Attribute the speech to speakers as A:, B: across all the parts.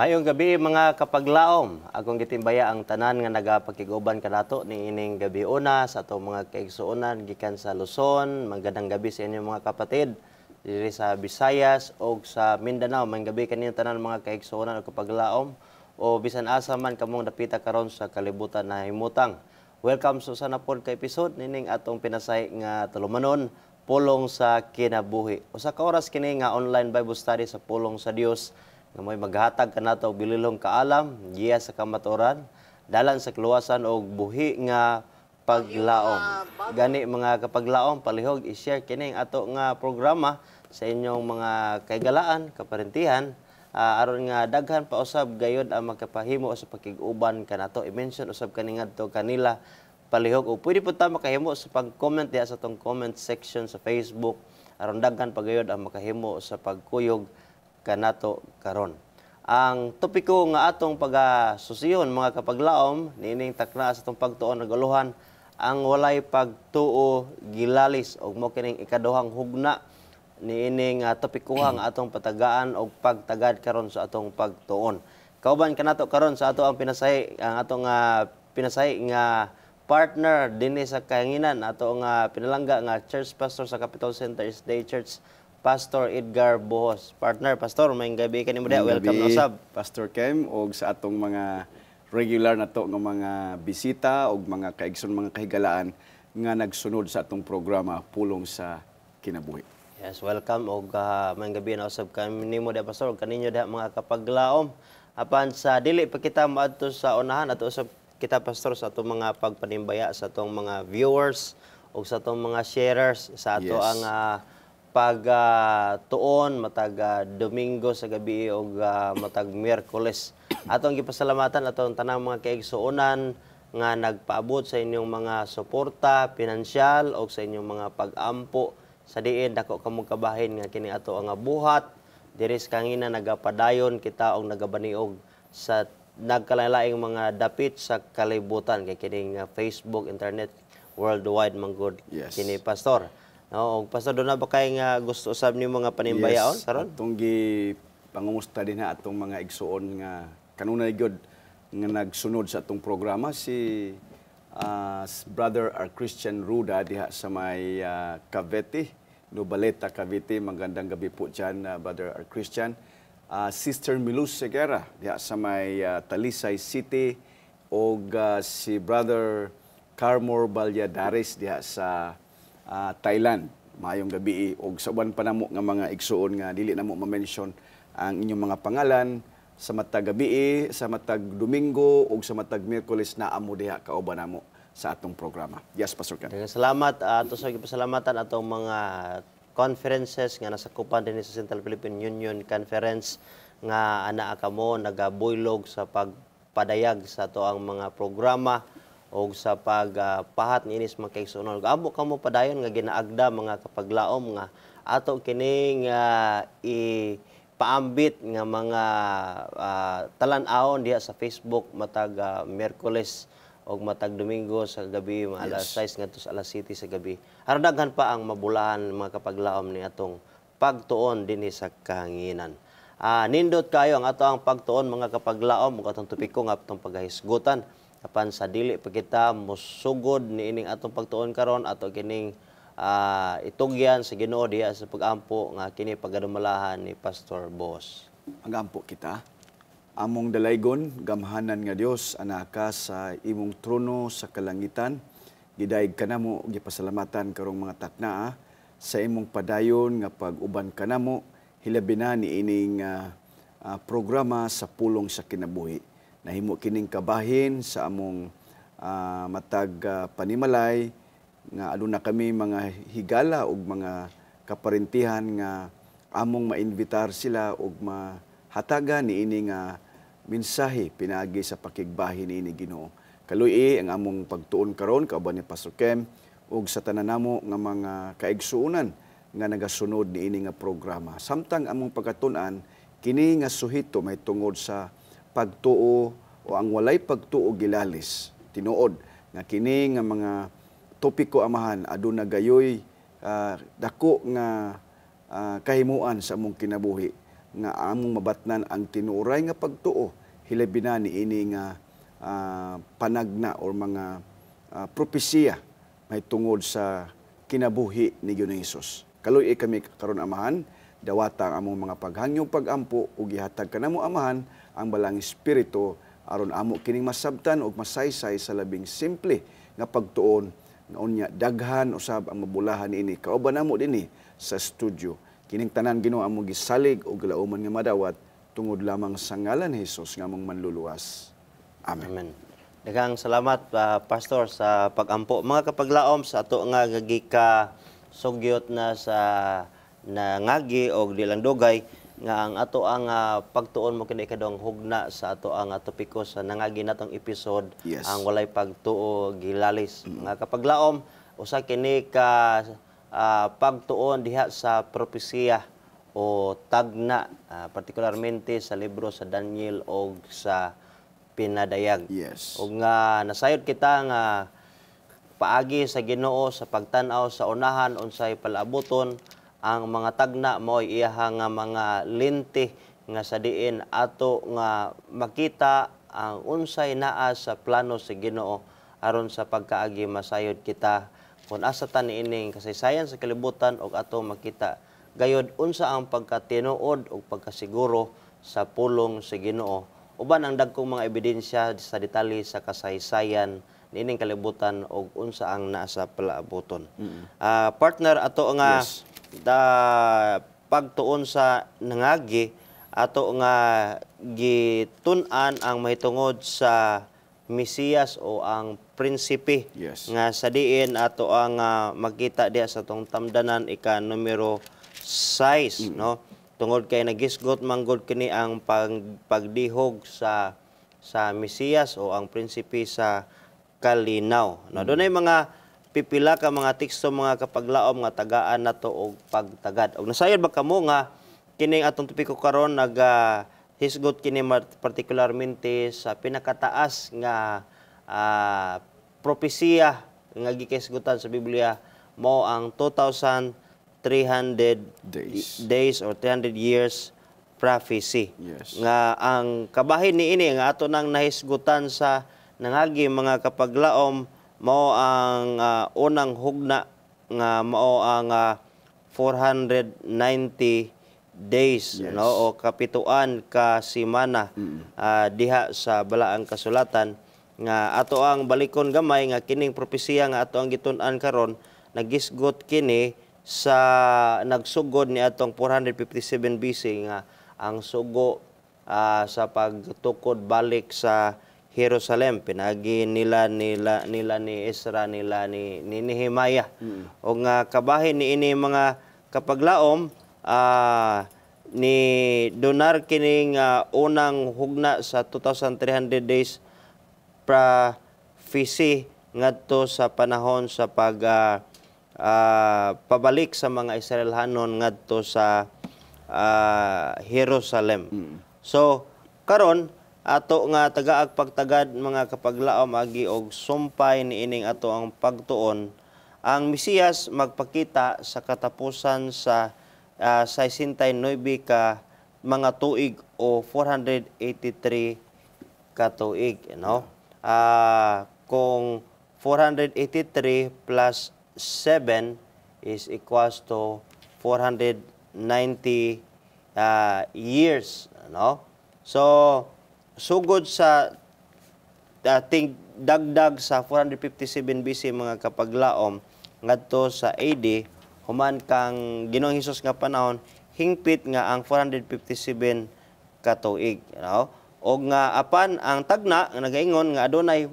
A: Mayong gabi mga kapaglaom. Akong gitimbaya ang tanan nga nagapakiguban kanato ni ining gabi una sa atong mga kaigsuonan gikan sa Luzon. Magandang gabi sa inyong mga kapatid diri sa Visayas o sa Mindanao. Mayong gabi kaninyo tanan mga kaigsuonan o kapaglaom o bisan asa man kamong dapita karon sa kalibutan na himutang. Welcome sa sana pod ka episode nining atong pinasay nga tulumanon pulong sa kinabuhi. Usa ka oras kini nga online Bible study sa pulong sa Dios nga may maghatag kanato og bililhong kaalam, giya sa kamatuoran, dalan sa kaluwasan og buhi nga paglaom. Gani mga kapaglaom, palihog i-share kini ato nga programa sa inyong mga kaigalaan, kaparentihan, aron nga daghan pa usab gayud ang makapahimo sa pakig-uban kanato. I-mention usab kani ngadto kanila palihog o pwede po ta makahimo sa pag-comment diha sa tong comment section sa Facebook aron daghan pa gayud ang makahimo sa pagkuyog kanato karon. Ang topiko nga atong pagasusiyon mga kapaglaom niining takna sa atong pagtuon naguluhan ang walay pagtuo gilalis og mo kining ikaduhang hugna niining topiko nga atong patagaan og pagtagad karon sa atong pagtuon. Kauban kanato karon sa ato ang pinasay ang atong pinasay nga partner dinhi sa kahanginan ato nga pinalangga nga church pastor sa Capital Center Day Church, Pastor Edgar Bohos. Partner, Pastor, may gabi ka ni mo diha. Welcome na usab.
B: Pastor Kem, og sa atong mga regular na to ng mga bisita og mga kaigsoon mga kahigalaan nga nagsunod sa atong programa Pulong sa Kinabuhi.
A: Yes, welcome og may gabi na usab kami nimo diha, Pastor, kaninyo diha mga kapaglaom. Apan sa dili pa kita maadto sa unahan ato usab kita, Pastor, sa atong mga pagpanimbaya sa atong mga viewers og sa atong mga sharers sa ato ang pag-tuon matag Domingo sa gabi o matag Miyerkules. Atong gipasalamatan atong tanang mga kaigsuonan nga nagpaabot sa inyong mga suporta, pinansyal o sa inyong mga pag-ampo sa diin dako kamong kabahin nga kini ato ang buhat diri sa kangina nagapadayon kita og nagabaniog sa nagkalain-laing mga dapit sa kalibutan kay kining Facebook, internet, worldwide manggod.
B: Yes.
A: Kini, Pastor. No, Pastor, doon na ba kayo nga gusto usab ni mga panimbayaon karon?
B: Yes, atong pangumusta din ha atong mga igsuon nga kanunay gyud nga nagsunod sa atong programa si Brother R. Christian Ruda diha sa may Cavite, Nobaleta, Cavite. Magandang gabi po diyan, Brother R. Christian. Sister Miluz Segura diha sa may Talisay City og si Brother Carmor Valladares diha sa Thailand. Mayong gabi og sa uban pa namo nga mga igsuon nga dili namo ma-mention ang inyong mga pangalan sa matag gabi, sa matag Domingo ug sa matag Miyerkules na amo diha kauban namo sa atong programa. Yes, Pastor Ken.
A: Salamat ato sa gipasalamatan atong mga conferences nga nasakupan din sa Central Philippine Union Conference nga anaa kamo nagabuylog sa pagpadayag sa ato ang mga programa o sa pagpahat ni inis mga kaigsuonan. Amo kamo padayon nga ginaagda mga kapaglaom nga ato kining ipaambit nga mga talan-awon diha sa Facebook matag Miyerkules o matag Domingo sa gabi mga alas 6 ngadto sa alas 7 sa gabi. Aron daghan pa ang mabulahan mga kapaglaom ni atong pagtuon dinhi sa kahanginan. Nindot kayo ang ato ang pagtuon mga kapaglaom ug atong topiko nga atong paghisgutan. Apan sa dili pa kita mosugod ni ining atong pagtuon karon ato kining itugyan sa Ginoo diha sa pagampo nga kini pagadumalahan ni Pastor Boss.
B: Ang ampo kita among dalaygon gamhanan nga Dios anaka sa imong trono sa kalangitan. Gidayeg kanamo gipasalamatan karong mga takna sa imong padayon nga pag-uban kanamo hilabi na ni ining programa sa Pulong sa Kinabuhi. Nahimo kining kabahin sa among matag panimalay nga aduna kami mga higala ug mga kaparentihan nga among mainvitar sila ug mahatagan ni ini nga mensahe pinaagi sa pakigbahin ni ini Ginoo. Kaluy ang among pagtuon karon kauban ni Pastor Kem ug sa tanan namo nga mga kaigsuonan nga nagasunod ni ini nga programa. Samtang among pagkatun-an kini nga suhito may tungod sa pagtuo o ang walay pagtuo gilalis tinuod nga kini nga mga topiko amahan aduna gayoy dako nga kahimuan sa among kinabuhi nga among mabatnan ang tinuray nga pagtuo hilabi na niini nga panagna or mga propesiya may tungod sa kinabuhi ni Ginoong Hesus. Kaluy kami karon amahan, dawata ang among mga paghangyo pagampo ug gihatag kanamo amahan ang balang espiritu aron amo kining masabtan ug masaysay sa labing simple nga pagtuon nga unya daghan usab ang mabulahan ini kauban namo dinhi sa studio. Kining tanan Ginoo amo gisalig ug lauman nga madawat tungod lamang sa ngalan ni Hesus nga among manluluwas. Amen.
A: Amen. Daghang salamat, Pastor, sa pagampo. Mga kapaglaom, sa ato nga gagika sugyot na sa nangagi o di lang dugay, nga ang ato ang pagtuon mo kini kadong hugna sa ato ang topiko sa nangagi natong episode,
B: Yes.
A: ang walay pagtuo gilalis. Mga kapaglaom, usa kini ka pagtuon diha sa propesiya o tagna, partikularmente sa libro sa Daniel o sa Pinadayag.
B: Yes.
A: O nga nasayod kita nga paagi sa Ginoo sa pagtan-aw sa unahan unsay palabuton ang mga tagna mo iyaha nga mga linti nga sa diin ato nga makita ang unsay naa sa plano sa Ginoo aron sa pagkaagi masayod kita kung asa ta niining kasaysayan sa kalibutan og ato makita gayod unsa ang pagkatinuod ug pagkasiguro sa pulong sa Ginoo. Uban ang dagkong mga ebidensya sa detalye sa kasaysayan niining kalibutan og unsa ang naa sa palaabuton. Partner ato nga
B: Yes.
A: pagtuon sa nangagi ato nga gitun-an ang mahitungod sa Mesiyas o ang prinsipe
B: Yes.
A: nga sa diin ato ang makita diha sa tong tamdanan ika numero 6 no tungod kay nagisgot manggod kini ang pagdihog sa Mesiyas o ang prinsipe sa kalinaw. No, dunay mga pipila ka mga teksto mga kapaglaom nga tagaan nato og pagtagad. Og nasayod ba kamo nga kining atong topiko karon hisgot kini partikularmente sa pinakataas nga propesiya nga gikisgutan sa Biblia mao ang 2,300 days or 300 years prophecy.
B: Yes.
A: Nga ang kabahin niini nga ato nang nahisgutan sa nangagi mga kapaglaom mao ang unang hugna nga mao ang 490 days.
B: Yes.
A: No o kapituan ka semana diha sa balaang kasulatan nga ato ang balikon gamay nga kining propesiya nga ato ang gitun-an karon nagisgot kini sa nagsugod ni atong 457 BC nga ang sugo sa pagtukod balik sa Jerusalem pinagi nila ni Ezra nila ni Nehemiah. O nga kabahin ni ini mga kapaglaom ni donar kining unang hugna sa 2,300 days prophecy ngadto sa panahon sa pabalik sa mga Israelhanon ngadto sa Jerusalem. So karon ato nga tagaag pagtagad mga kapaglaom agi og sumpay niining ato ang pagtuon ang Mesiyas magpakita sa katapusan sa 69 ka mga tuig o 483 ka tuig, no? Kung 483 plus 7 is equals to 490 years, no? So sugod sa dating dagdag sa 457 BC mga kapaglaom ngadto sa AD human kang Ginoong Hesus nga panahon hingpit nga ang 457 ka tuig, no? O nga apan ang tagna nga nagaingon nga adunay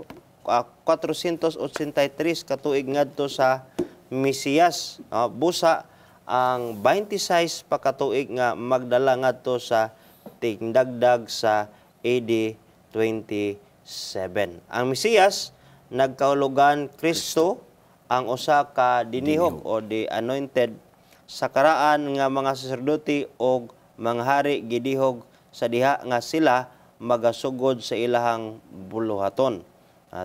A: 483 ka tuig ngadto sa Mesiyas, no? Busa ang 26 pa ka tuig nga magdala ngadto sa tingdagdag sa AD 27. Ang Mesiyas nagkahulugan Kristo ang usa ka dinihog o the anointed sa karaan nga mga saserdote o mga hari gidihog sa diha nga sila magasugod sa ilahang buluhaton.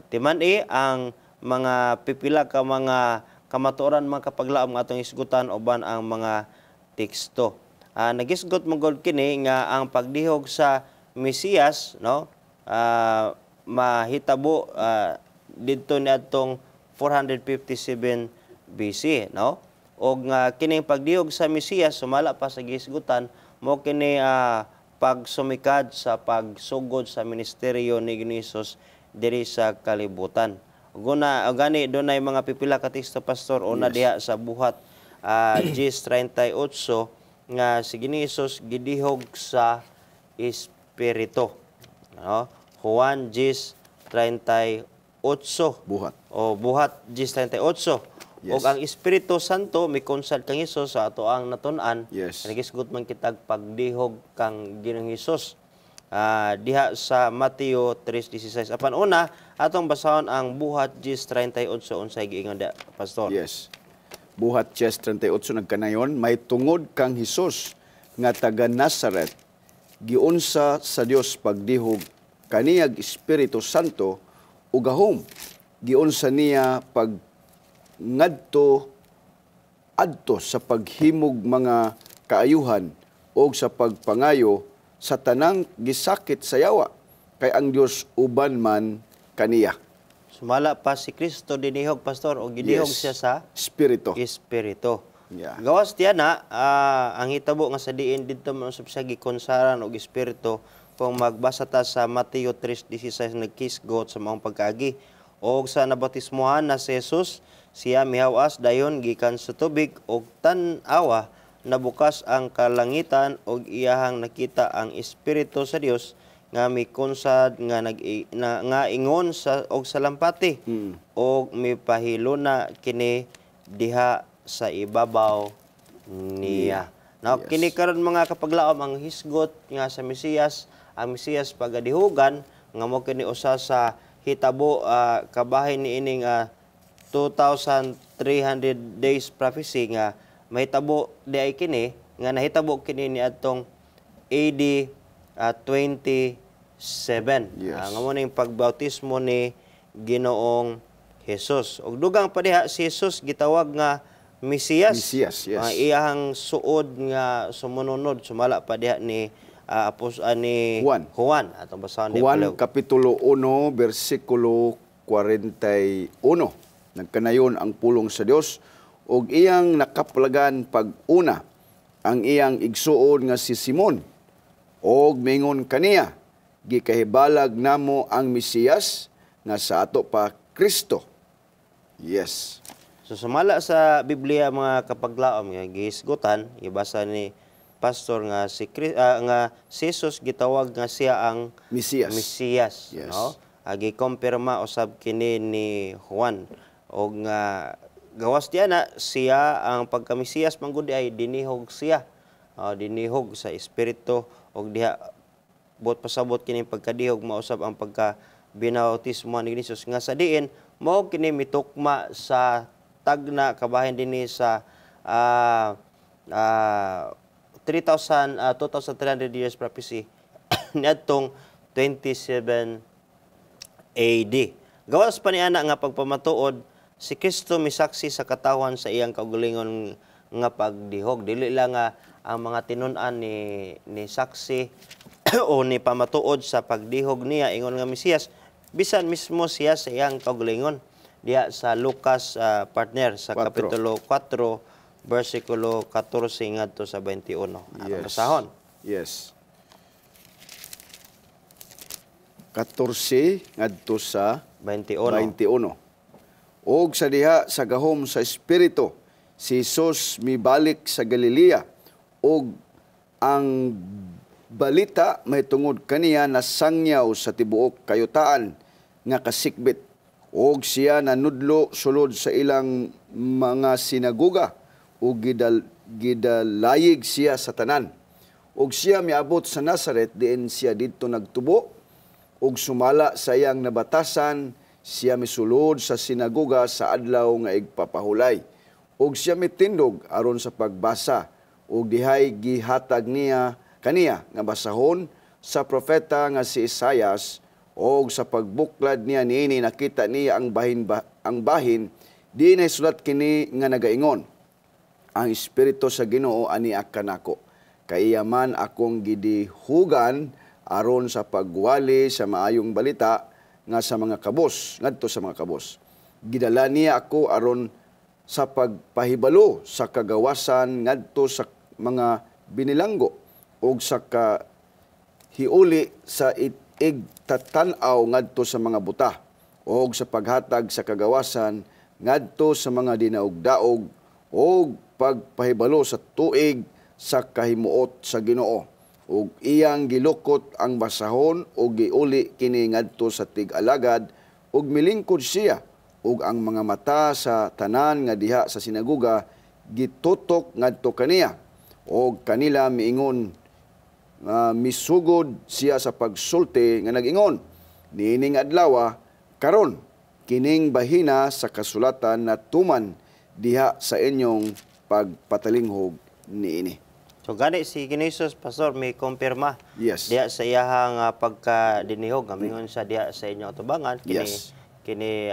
A: Timan-i ang mga pipila ka mga kamatuoran mga kapaglaom nga atong isgutan uban ang mga teksto. nagisgot mong kini nga ang pagdihog sa Mesiyas, no, mahitabo didto ni adtong 457 BC, no? Og nga kining pagdihog sa Mesiyas sumala pa sa gisgutan mo kini pagsumikad sa pagsugod sa ministeryo ni Hesus diri sa kalibutan. Guna gani dunay mga pipila ka teksto pastor una diha sa buhat 10:38 nga si Hesus gidihog sa espiritu. No? Juan 10:38
B: Buhat.
A: o buhat 10:38.
B: Yes.
A: Og ang Espiritu Santo mikonsult kang Hesus sa ato ang natun-an.
B: Yes.
A: Nagisgot man kitag pagdihog kang Ginoong Hesus. Diha sa Mateo 3:16. Apan una, atong basahon ang buhat 10:38 unsay giingon da, pastor.
B: Yes. Buhat 10:38 nagkanayon, may tungod kang Hesus nga taga Nazaret, giunsa sa Dios pagdihog kaniyag Espiritu Santo ug gahom giunsa niya pag ngadto adto sa paghimog mga kaayuhan o sa pagpangayo sa tanang gisakit sa yawa kay ang Dios uban man kaniya.
A: Sumala pa si Kristo dinihog, pastor, o gidihog siya sa
B: Espiritu.
A: Espiritu.
B: Yeah.
A: Gawas diya na, ang hitabo nga sa diin dito man usab siya gikonsaran og Espiritu kung magbasa ta sa Mateo 3:16 nagkisgot sa maong pagkaagi. Og sa nabautismohan na si Jesus, siya mihawas dayon gikan sa tubig og tan-awa nabukas ang kalangitan og iyahang nakita ang Espiritu sa Dios nga mikonsad nga nga ingon sa og salampati og mipahiluna kini diha sa ibabaw niya. Now,
B: Yes.
A: kini karon mga kapaglaom ang hisgot nga sa Mesiyas, ang Mesiyas pagadihugan nga mo kini usa sa hitabo kabahin niining 2,300 days prophecy nga mahitabo di ay kini nga nahitabo kini ni adtong AD 27.
B: Yes.
A: Nga mo ning pagbautismo ni Ginoong Hesus. Og dugang pa diha si Hesus gitawag nga Mesiyas.
B: Mesiyas, yes.
A: Iyahang suod nga sumununod sumala pa diha ni ni
B: Juan
A: atong basahon
B: Juan Kapitulo 1, versikulo 41. Nagkanayon ang pulong sa Dios ug iyang nakapalagan pag-una ang iyang igsuon nga si Simon og mingon kaniya, gikahibalag namo ang Mesiyas nga sa ato pa Kristo. Yes.
A: So sumala sa Biblia mga kapaglaom nga gihisgutan, ibasa ni pastor nga si Jesus gitawag nga siya ang Mesiyas,
B: Yes.
A: no? Gikumpirma usab kini ni Juan og nga gawas diya na siya ang pagka-Mesiyas manggod ay dinihog siya. Dinihog sa espiritu og diha bot pasabot kini pagkadihog mausab ang pagka binautismo ni Jesus nga sa diin mao kini mitukma sa tagna kabahin dinhi sa 2,300 years prophecy niadtong 27 AD. Gawas pa niana nga pagpamatuod si Kristo misaksi sa katawan sa iyang kaugalingon nga pagdihog. Dili lang nga ang mga tinun-an ni saksi o ni pamatuod sa pagdihog niya ingon nga Mesiyas, bisan mismo siya sa iyang kaugalingon diha sa Lucas partner sa
B: 4.
A: kapitulo 4 versikulo 14 ngadto sa 21. Atong basahon.
B: Yes. 14 ngadto sa 21. Og sa diha sa gahom sa espiritu, si Jesus mibalik sa Galilea og ang balita may tungod kaniya na sangyaw sa tibuok kayutaan nga kasikbit. Og siya nanudlo sulod sa ilang mga sinagoga ug gidalayig siya sa tanan. Og siya miabot sa Nazaret diin siya didto nagtubo ug sumala sa iyang nabatasan. Siya misulod sa sinagoga sa adlaw nga igpapahulay. Ug siya mitindog aron sa pagbasa. Ug dihay gihatag niya kaniya nga basahon sa propeta nga si Isaias. Ug sa pagbuklad niya niini nakita niya ang bahin di na sulat kini nga nagaingon. Ang Espiritu sa Ginoo ani kanako. kaiyaman akong gidihugan aron sa pagwali sa maayong balita nga sa mga kabos, ngadto sa mga kabos. Gidala niya ako aron sa pagpahibalo sa kagawasan ngadto sa mga binilanggo o sa hiuli sa itig tatanaw ngadto sa mga buta o sa paghatag sa kagawasan ngadto sa mga dinaog-daog o pagpahibalo sa tuig sa kahimuot sa Ginoo ug iyang gilukot ang basahon ug giuli kini ngadto sa tig-alagad ug milingkod siya ug ang mga mata sa tanan nga diha sa sinaguga gitutok ngadto kaniya ug kanila miingon misugod siya sa pagsulti nga nag-ingon niining adlaw karon kining bahina sa kasulatan na tuman diha sa inyong pagpatalinghog niini.
A: So gani si Ginisus Pastor may kumpirma
B: Yes.
A: diha sa iyahang pagkadinihog gamingon sa diha sa inyong tubangan kini
B: Yes.
A: kini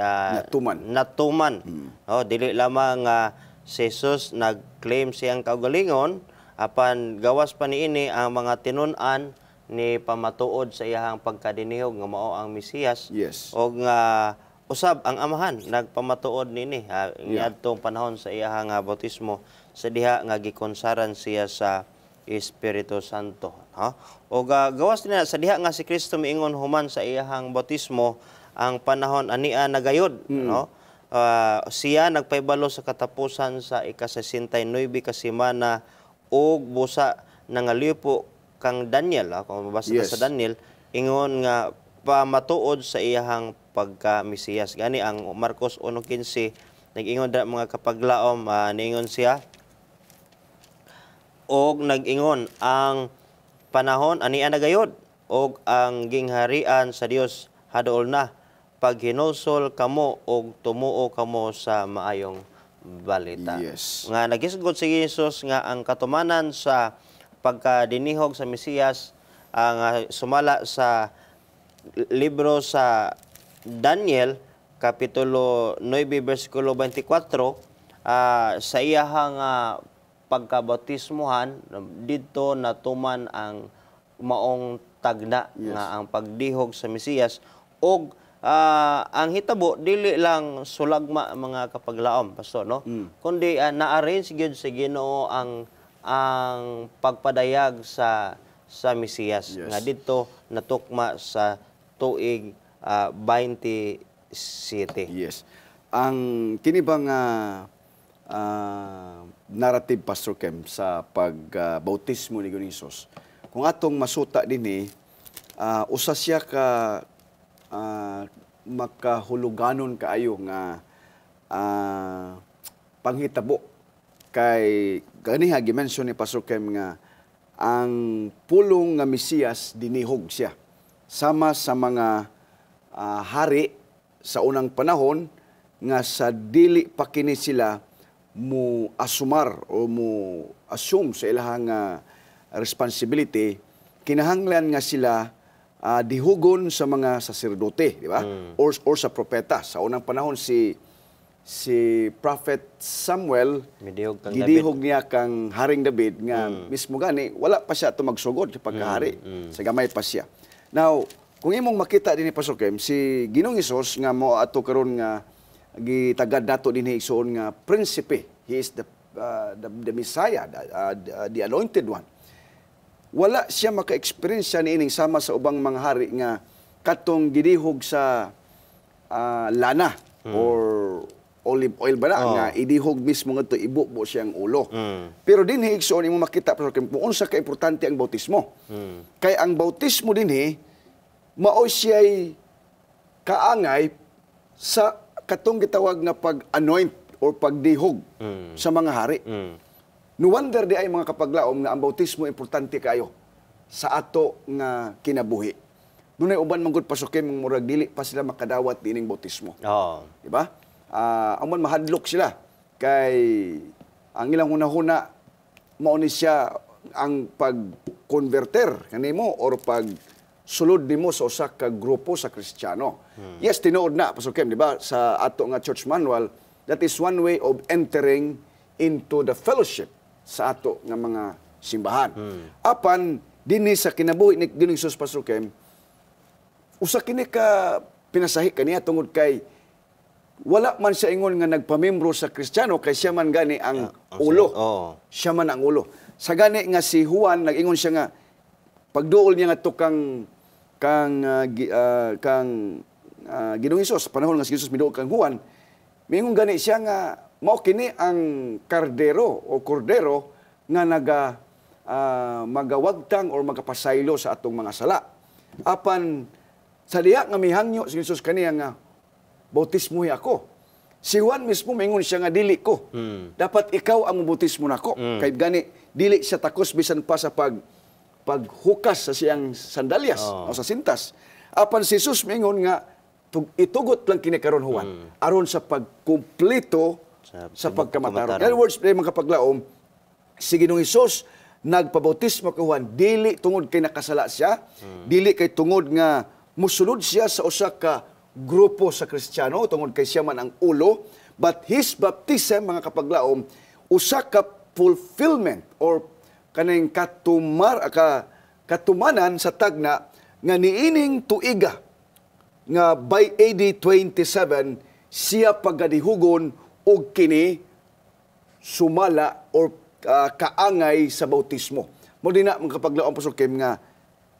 B: Natuman.
A: Oh, dili lamang si Jesus nag-claim siyang kaugalingon apan gawas pa niini ang mga tinun-an ni pamatuod sa iyahang pagkadinihog nga mao ang Mesiyas.
B: Yes.
A: O nga usab ang amahan nagpamatuod nini niadtong panahon sa iyahang bautismo sa diha nga gikonsaran siya sa Espiritu Santo, ha? O gawas nila sa diha nga si Kristo miingon human sa iyahang bautismo ang panahon ania nagayod, no? Siya nagpaybalo sa katapusan sa ika-69 ka semana og busa nangalipo kang Daniel, kung mabasa
B: Yes.
A: sa Daniel, ingon nga pamatuod sa iyahang pagka-Mesiyas. Gani ang Marcos 1:15 nag-ingon da mga kapaglaom niingon siya og nag-ingon ang panahon ania nagayod og ang gingharian sa Dios haduol na paghinulsol kamo og tumuo kamo sa maayong balita.
B: Yes.
A: Nga nagisgod si Jesus nga ang katumanan sa pagkadinihog sa Mesiyas ang sumala sa libro sa Daniel kapitulo 9 bersikulo 24 sa iyahang pagkabautismuhan didto natuman ang maong tagna nga ang pagdihog sa Mesiyas og ang hitabo dili lang sulagma mga kapaglaom pastor no kundi na-arrange gyud sa Ginoo ang pagpadayag sa Mesiyas nga didto natukma sa tuig 27.
B: Yes. Ang kini bang narrative Pastor Kem sa pagbautismo ni Gonisos. Kung atong masuta dinhi usa siya ka makahuluganon kaayo nga panghitabo kay ganiha gi-mention ni Pastor Kem nga ang pulong nga Mesiyas dinihog siya sama sa mga hari sa unang panahon nga sa dili pa kini sila mo asumar o mo assume sa ilahang responsibility, kinahanglan nga sila dihugon sa mga saserdote, di ba? Or sa propeta. Sa unang panahon si Prophet Samuel gidihog niya kang Haring David nga mismo gani wala pa siya to magsugod sa pagkahari. Sa gamay pa siya. Now, kung imong makita dinhi Pastor Kem, si Ginoong Hesus nga mo ato karon nga gitagad nato dinhi igsoon nga prinsipe. He is the Messiah, the anointed one. Wala siya maka-experience niining sama sa ubang mga hari nga katong gidihog sa lana or olive oil ba na nga idihog mismo ngadto ibubo siyang ulo. Pero dinhi igsoon imo makita Pastor Kem kung unsa ka importante ang bautismo. Kay ang bautismo dinhi mao siya'y kaangay sa katong gitawag nga pag-anoint or pagdihog sa mga hari. No wonder di ay mga kapaglaom nga ang bautismo importante kayo sa ato nga kinabuhi. Dunay uban man gud Pastor Kem murag dili pa sila makadawat dining bautismo. Di ba? Amon mahadlok sila kay ang ilang hunahuna mao ni siya ang pag-converter kanimo or pag sulod nimo sa usa ka grupo sa Kristiyano. Yes, tinuod na Pastor Kem, di ba? Sa ato nga church manual, that is one way of entering into the fellowship sa ato nga mga simbahan. Apan dinhi sa kinabuhi ni Ginoong Hesus Pastor Kem, usa kini ka pinasahi kaniya tungod kay wala man siya ingon nga nagpamembro sa Kristiyano kay siya man gani ang ulo. Siya man ang ulo. Sa gani nga si Juan nag-ingon siya nga pagduol niya nga to kang Ginoong Hesus panahon nga si Hesus miduol kang Juan, mingon gani siya nga mao kini ang kardero nga magawagtang or magapasaylo sa atong mga sala. Apan sa diha nga mihangyo si Hesus kaniya nga bautismuhi ako. Si Juan mismo mingon siya nga dili ko. Dapat ikaw ang mubautismo nako. Kay gani dili siya takos bisan pa sa paghukas sa siyang sandalyas o sa sintas. Apan si Jesus mingon nga itugot lang kini karon Juan aron sa pagkumpleto sa pagkamataron. In other words, mga kapaglaom, si Ginoong Hesus nagpabautismo kay Juan dili tungod kay nakasala siya, dili kay tungod nga musulod siya sa usa ka grupo sa Kristiyano tungod kay siya man ang ulo, but his baptism, mga kapaglaom, usa ka fulfillment or kaning katumanan sa tagna nga niining tuiga nga by AD 27 siya pagadihugon og kini sumala or kaangay sa bautismo. Mo din na mga kapaglaom Pastor Kim nga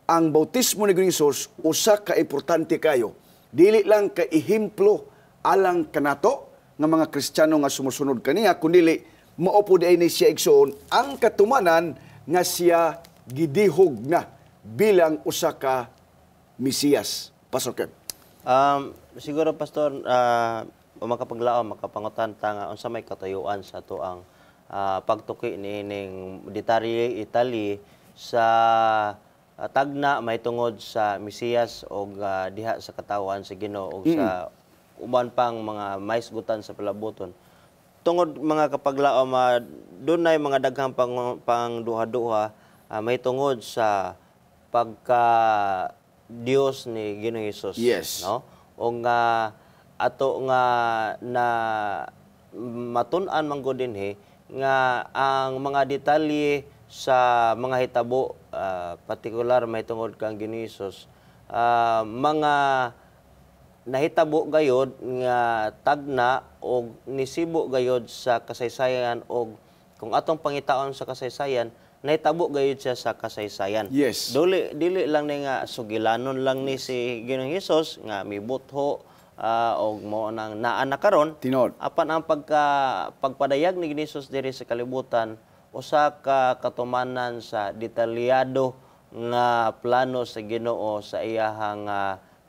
B: ang bautismo ni Ginoong Hesus usa ka importante kayo. Dili lang ka ehemplo alang kanato nga mga Kristiyano nga sumusunod kaniya, kundi mao pod ni siya igsoon ang katumanan nga siya gidihog na bilang usa ka Mesiyas. Pastor Ken.
A: Siguro Pastor, makapaglaom makapangutan ta nga unsa may katayuan sa ato ang pagtuki nining detalye Italy sa tagna may tungod sa Mesiyas o diha sa katawan sa Ginoo o sa uban pang mga maisgutan sa palabuton. Tungod mga kapaglaom, dunay mga daghang pang duha-duha may tungod sa pagka Dios ni Ginoong Hesus,
B: yes,
A: no? O nga ato nga na matun-an man gud dinhi nga ang mga detalye sa mga hitabo, partikular may tungod kang Ginoong Hesus, mga nahitabo gayod nga tagna o nisibo gayod sa kasaysayan o kung atong pangitaon sa kasaysayan, nahitabo gayud siya sa kasaysayan.
B: Yes.
A: Dili lang ni nga sugilanon lang ni si Ginoong Hesus nga mibutho o mo nang naa na karon.
B: Tinod.
A: Apan ang pagpadayag ni Ginoong Hesus diri sa kalibutan usa ka katumanan sa detalyado nga plano sa Ginoo sa iyahang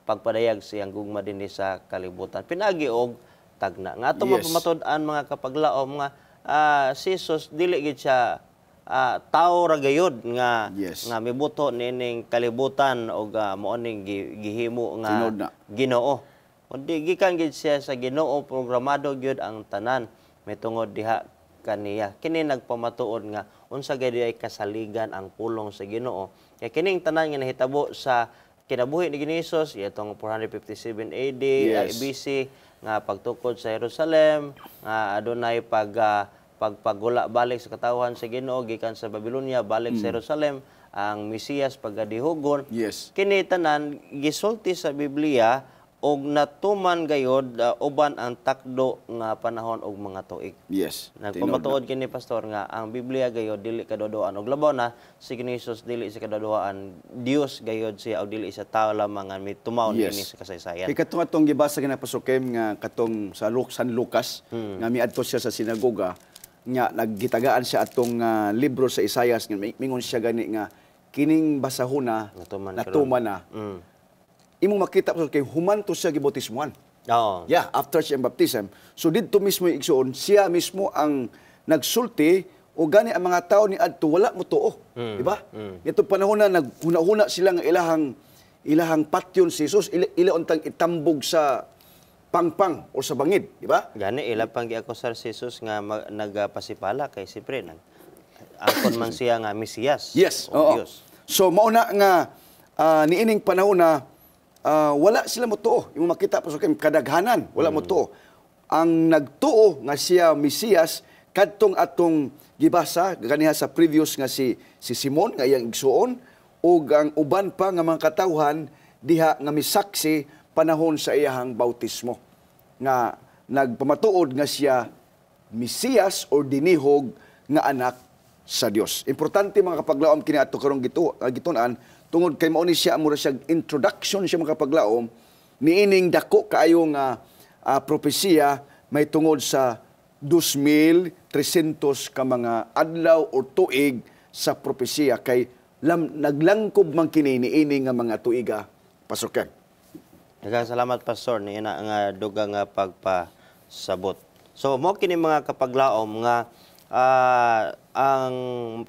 A: pagpadayag sa iyang gugma dinhi sa kalibutan. Pinagi og tagna. Nga ato mapamatod-an mga kapaglaom nga si Jesus dili gid siya tao ra gayud nga mibuto nining kalibutan og mao ning gihimo nga Ginoo. Kundi gikan gid siya sa Ginoo, programado gyud ang tanan may tungod diha kaniya. Kini nagpamatuod nga unsa gayud ay kasaligan ang pulong sa Ginoo. Kay kining tanan nga nahitabo sa kinabuhi ni Ginoong Hesus itong 457 AD BC nga pagtukod sa Jerusalem, nga adunay pagpagula balik sa katawan sa Ginoo gikan sa Babylonia balik sa Jerusalem, ang Mesiyas pagadihugon. Kini tanan gisulti sa Biblia og natuman gayod uban ang takdo nga panahon og mga tuig. Nagpamatuod kini Pastor nga ang Biblia gayod dili kadodoan og labaw na si Ginoong Hesus dili sa kadodoan, Dios gayod siya og dili sa tao lamang nga mitumaw ini sa kasaysayan.
B: Kay katong atong gibasa gina Pastor Kem nga katong sa San Lucas nga miadto siya sa sinagoga nga naggitagaan siya atong libro sa Isaias nga mingon siya gani nga kining basahona natuman na. Imong makita Pastor kay humanto siya gibautismuan. After siyang baptism. So didto mismo igsuon siya mismo ang nagsulti o gani ang mga tao ni adto wala mo tuo, di ba? Ito panahon na naghuna-huna sila nga ilahang patyon si Jesus, ila untang itambog sa pangpang o sa bangid, di ba?
A: Gani ilang pang giakusar si Jesus nga nagpasipala kay siyempre angkon man siya nga Mesiyas. Dios.
B: So mauna nga niining panahon na wala sila mo tuo. Yung makita pa sa kadaghanan, wala mo tuo. Ang nagtuo nga siya Mesiyas kadtong atong gibasa ganiha sa previous nga si Simon nga iyang igsuon ug ang uban pa nga mga katawhan diha nga misaksi panahon sa iyahang bautismo nga nagpamatuod nga siya Mesiyas or dinihog nga anak sa Dios. Importante mga kapaglaom kini ato karong gitun-an tungod kay mao ni siya mura siya introduction siya mga kapaglaom niining dako kaayo nga propesiya may tungod sa 2,300 ka mga adlaw o tuig sa propesiya kay naglangkob man kini niini nga mga tuiga pasukan.
A: Daghang salamat Pastor ni ina nga dugang nga pagpasabot. So mo kini mga kapaglaom nga ang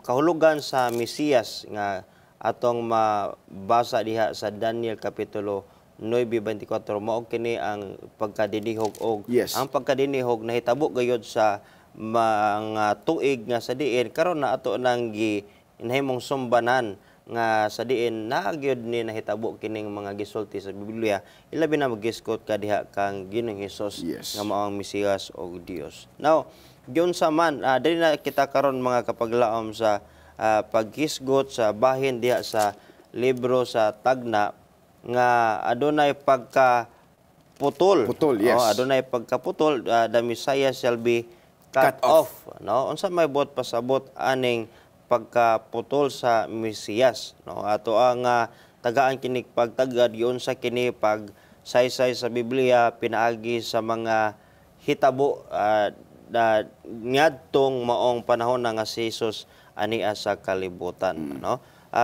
A: kahulugan sa Mesiyas nga atong mabasa diha sa Daniel kapitulo 9:24 mao kini ang pagkadinihog og ang pagkadinihog nahitabo gayud sa mga tuig nga sa diin karon na ato nang ginahimong sumbanan nga sa diin nagyud ni nahitabo kining mga gisulti sa Biblia ilabi na magiskot ka diha kang Ginoong Hesus nga mao ang Mesiyas og Dios. Now giun sa man dili na kita karon mga kapaglaom sa paghisgot sa bahin diha sa libro sa Tagna nga adunay pagkaputol. Adunay pagkaputol, the Messiah shall be cut off. No? Unsa may buot pasabot aning pagkaputol sa Mesiyas. No? Ato ang tagaan kini pagtagad yun sa kini pag saysay sa Biblia pinaagi sa mga hitabo ngadtong maong panahon na nga si Jesus ania sa kalibutan. No?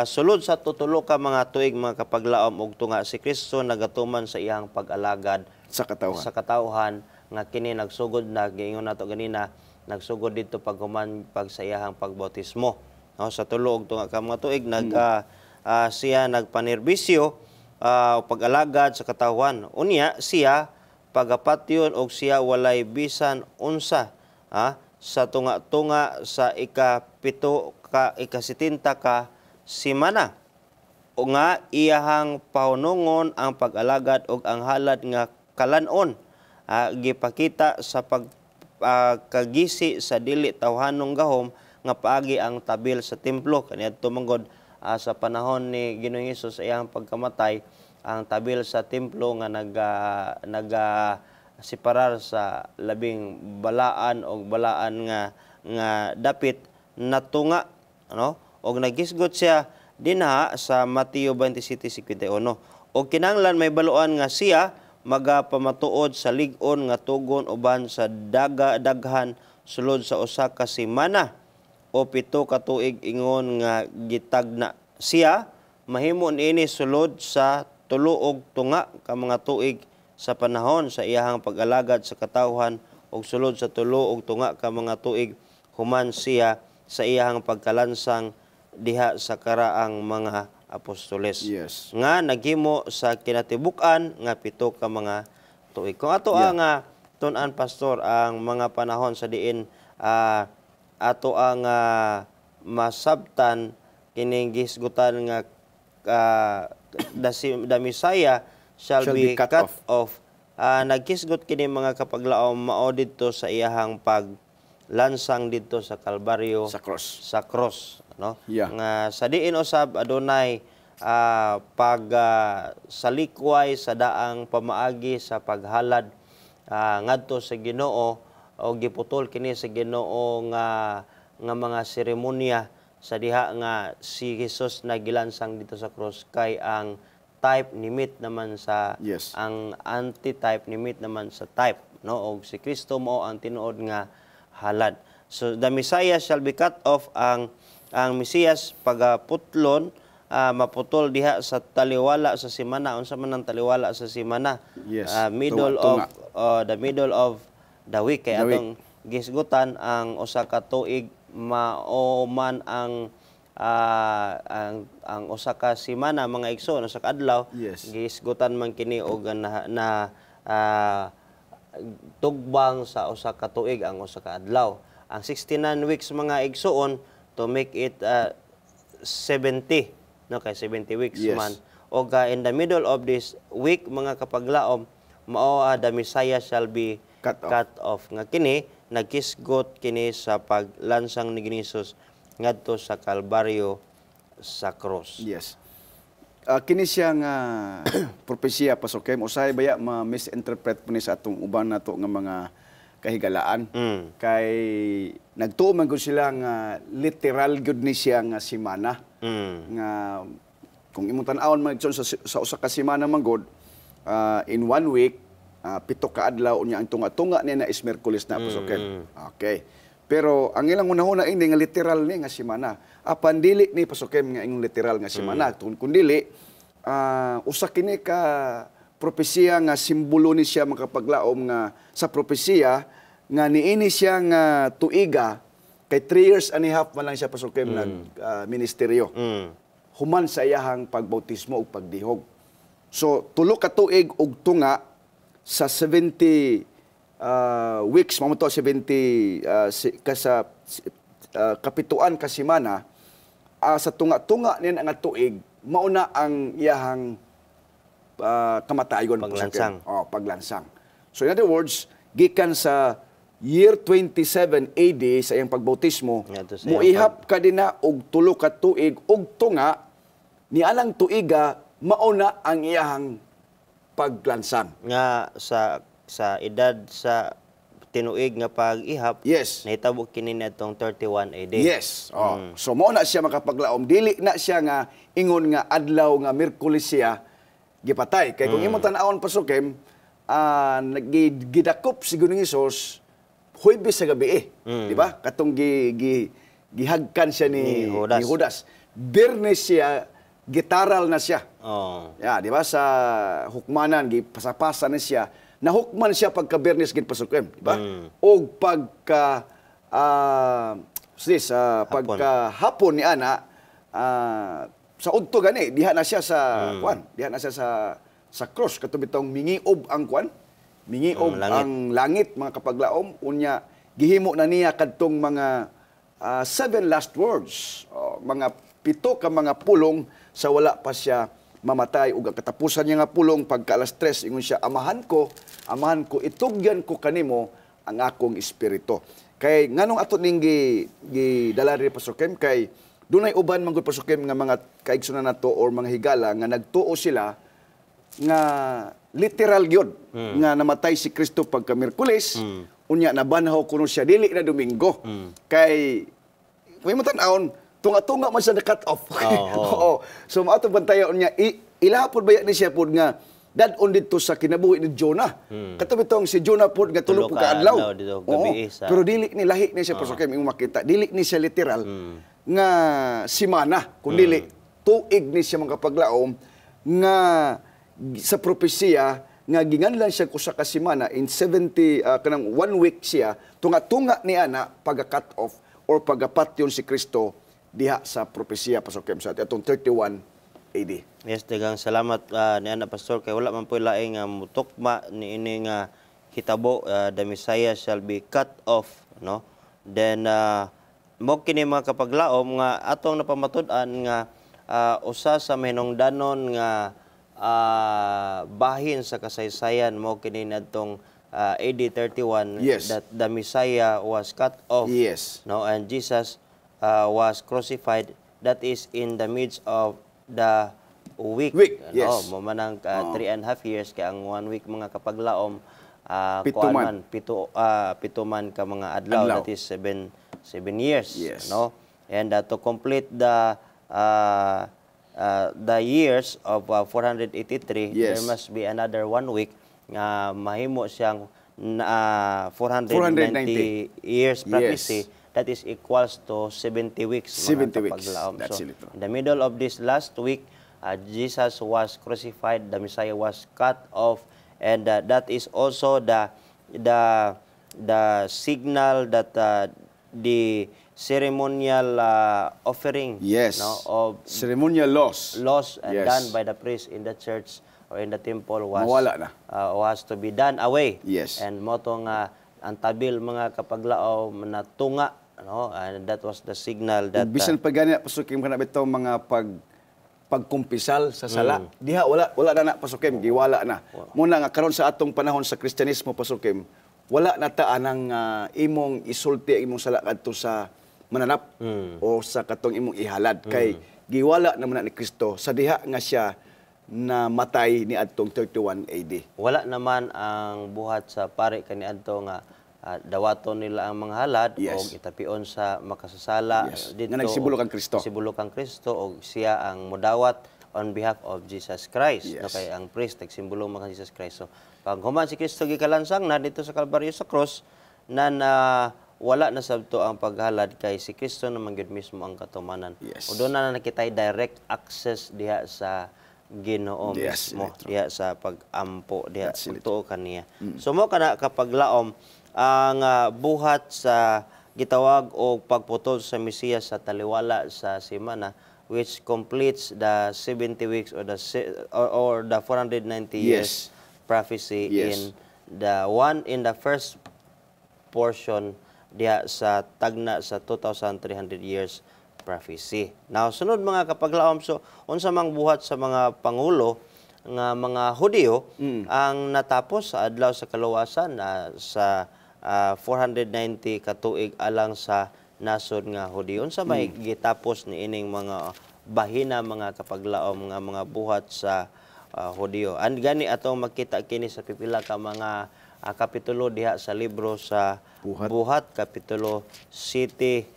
A: Sulod sa tutulo ka mga tuig mga kapaglaom og tunga si Kristo nagatuman sa iyang pag-alagad sa katawhan nga kini nagsugod na giingon nato ganina nagsugod dito paghuman pag sa iyang pagbautismo. No, sa tulo og tunga ka mga tuig siya nagpanerbisyo pag-alagad sa katawhan. Unya siya pagapatyon og siya walay bisan unsa sa tunga-tunga sa ika-70 ka simana o nga iyahang pahunungon ang pag-alagad og ang halad nga kalanon gipakita sa pagkagisi sa dili tawhanong gahom nga paagi ang tabil sa templo kaniadto manggod sa panahon ni Ginoong Hesus iyang pagkamatay ang tabil sa templo nga separar sa labing balaan o balaan nga dapit natunga og nagisgot siya dinha sa Mateo 27:51 og kinahanglan may baluan nga siya magapamatuod sa lig-on nga tugon uban sa daghan sulod sa usa ka semana o 7 ka tuig ingon nga gitagna siya mahimo niini sulod sa 3 og tunga ka mga tuig sa panahon sa iyahang pag-alagad sa katawhan og sulod sa 3 og tunga ka mga tuig human siya sa iyahang pagkalansang diha sa karaang mga apostoles nga naghimo sa kinatibuk-an nga 7 ka mga tuig. Kung ato ang tun-an Pastor ang mga panahon sa diin ato ang masabtan kining gisgutan nga the Messiah shall be cut off. Nagkisgot kini mga kapaglaom mao didto sa iyahang paglansang didto sa Kalbaryo sa cross no nga sa diin usab adunay salikway sa daang pamaagi sa paghalad ngadto sa Ginoo o giputol kini sa Ginoo nga mga seremonya sa diha nga si Jesus nagilansang dito sa cross kay ang type nimit naman sa ang anti-type nimit naman sa type no og si Kristo mo ang tinuod nga halad. So the Messiah shall be cut off ang Mesiyas pagaputlon maputol diha sa taliwala sa semana unsa man ang taliwala sa semana middle of the week kay atong gisgutan ang usa ka tuig mao man ang usa ka semana mga igsoon usa ka adlaw gisgutan man kini og na tugbang sa usa ka tuig ang usa ka adlaw ang 69 weeks mga igsoon to make it 70 no kay 70 weeks man og in the middle of this week mga kapaglaom mao the Messiah shall be cut off. Nga kini nagkisgot kini sa paglansang ni Hesus ngadto sa Kalbaryo sa cross.
B: Yes. Kini siya nga propesya Pastor Kim, usay baya ma-misinterpret po ni sa atong uban nato nga mga kahigalaan. Kay nagtuo man gud sila nga literal gud ni siya nga simana. Nga kung imong tan-awon man sa usa ka semana man gud, in 1 week, 7 ka adlaw unya ang tunga-tunga niya na is Miyerkules na Pastor Kim. Okay. Pero ang ilang una-una ini nga literal ni nga semana. Apan dili ni Pastor Kim nga ingong literal nga semana. Kun dili usa kini ka propesya nga simbolo ni siya makapaglaom nga sa propesya nga niini siya nga tuiga kay 3 years and a half man lang siya Pastor Kim nag ministeryo. Human sa iyahang pagbautismo ug pagdihog. So tulo ka tuig ug tunga sa 70 weeks mo to 70 kapituan ka semana sa tunga-tunga niya nga tuig mauna ang iyahang kamatayon
A: paglansang.
B: Paglansang. So in other words, gikan sa year 27 AD sa iyang pagbautismo, muihap ka din na og tulo ka tuig og tunga ni alang tuiga mauna ang iyahang paglansang.
A: Nga sa edad sa tinuig nga pag-ihap,
B: yes,
A: nahitabo kini natong 31 AD.
B: Yes. So mao na siya makapaglaom, dili na siya nga ingon nga adlaw nga Miyerkules siya gipatay. Kay kung imong tan-awon Pastor Kim, gidakop si Ginoong Hesus Huwebes sa gabi di ba? Katong gihagkan siya ni Judas. Biyernes siya gitaral na siya. Yeah, di ba sa hukmanan gipasapasa na siya. Nahukman siya pagka Biyernes gid Pastor Kim, di ba? Og pagka pagka hapon ni ana sa udto gani diha na siya sa diha na siya sa cross katubitong mingiob ang mingiob ang langit mga kapaglaom unya gihimo na niya kadtong mga 7 last words, mga 7 ka mga pulong sa wala pa siya mamatay ug ang katapusan niya nga pulong pagka alas 3 ingon siya, amahan ko itugyan ko kanimo ang akong espiritu. Kay nganong ato ning gidala diri Pastor Kim kay dunay uban man gud Pastor Kim nga mga kaigsunan nato or mga higala nga nagtuo sila nga literal gyud nga namatay si Kristo pagka Miyerkules unya nabanhaw kuno siya dili na Domingo. Kay may matan-awon tunga-tunga man siya na cut off. So maato bantayon niya ilahapon baya ni siya pud nga dadon dito sa kinabuhi ni Jonah. Katubitong si Jonah pud nga tulo ka adlaw. Pero dili ni lahi ni siya Pastor Kim imong makita. Dili ni siya literal nga semana kun dili tuig ni siya makapaglaom nga sa propesya nga ginganlan siya usa ka semana in 70 kanang 1 week siya tunga-tunga ni ana pagka-cut off or pagapatyon si Kristo diha sa propesya Pastor Kim sa atong 31 AD.
A: Yes, daghang salamat ni ana Pastor kay wala man po laing mutukma ni ini nga hitabo the Messiah shall be cut off, no? Then mo kini mga kapaglaom nga atong napamatud-an nga usa sa mahinungdanon nga bahin sa kasaysayan mo kini nadtong AD 31 that the Messiah was cut off, no, and Jesus was crucified. That is in the midst of the week. No, mo manang 3.5 years kay ang 1 week mga kapaglaom pito man ka mga adlaw. That is 7 years, no, and to complete the years of 483, there must be another 1 week nga mahimo siyang 490 years prophecy. That is equals to 70 weeks.
B: 70 weeks.
A: So, in the middle of this last week, Jesus was crucified, the Messiah was cut off, and that is also the signal that the ceremonial offering, no, of
B: ceremonial laws
A: done by the priest in the church or in the temple was to be done away. And moto nga ang tabil mga kapaglaom na tunga, no, and that was the signal that
B: bisan pagani Pastor Kim kana bitaw mga pagkumpisal sa sala diha wala na Pastor Kim giwala na muna nga karon sa atong panahon sa Kristyanismo Pastor Kim wala na taan ang imong isulti imong sala kadto sa mananap o sa katong imong ihalad kay giwala naman na ni Kristo sa diha nga siya na matay ni adtong 31 AD.
A: Wala naman ang buhat sa pare kaniadto nga dawaton nila ang mga halad o itapion sa makasasala dito.
B: Nga nagsibolo kang Kristo.
A: Nagsibolo kang Kristo o siya ang modawat on behalf of Jesus Christ. No, kay ang priest nagsimbolo man kang Jesus Christ. So pag human si Kristo gikalansang na dito sa Kalbaryo sa cross na wala na sabto ang paghalad kay si Kristo naman gyud mismo ang katumanan. O doon na nakitay direct access diha sa Ginoo mismo, diha sa pag-ampo diha tuo kaniya. So mo kana kapag laom ang buhat sa gitawag o pagputol sa Mesiyas sa taliwala sa semana which completes the 70 weeks or the 490 years prophecy in the first portion diha sa tagna sa 2,300 years prophecy. Now, sunod mga kapaglaom, so unsa mang buhat sa mga pangulo nga mga Hudyo ang natapos sa adlaw sa kaluwasan sa 490 katuig alang sa nasod nga Hudyo. Unsa may gitapos ni ining mga bahina mga kapaglaom nga mga buhat sa Hudyo. And gani atong makita kini sa pipila ka mga kapitulo diha sa libro sa Buhat kapitulo 7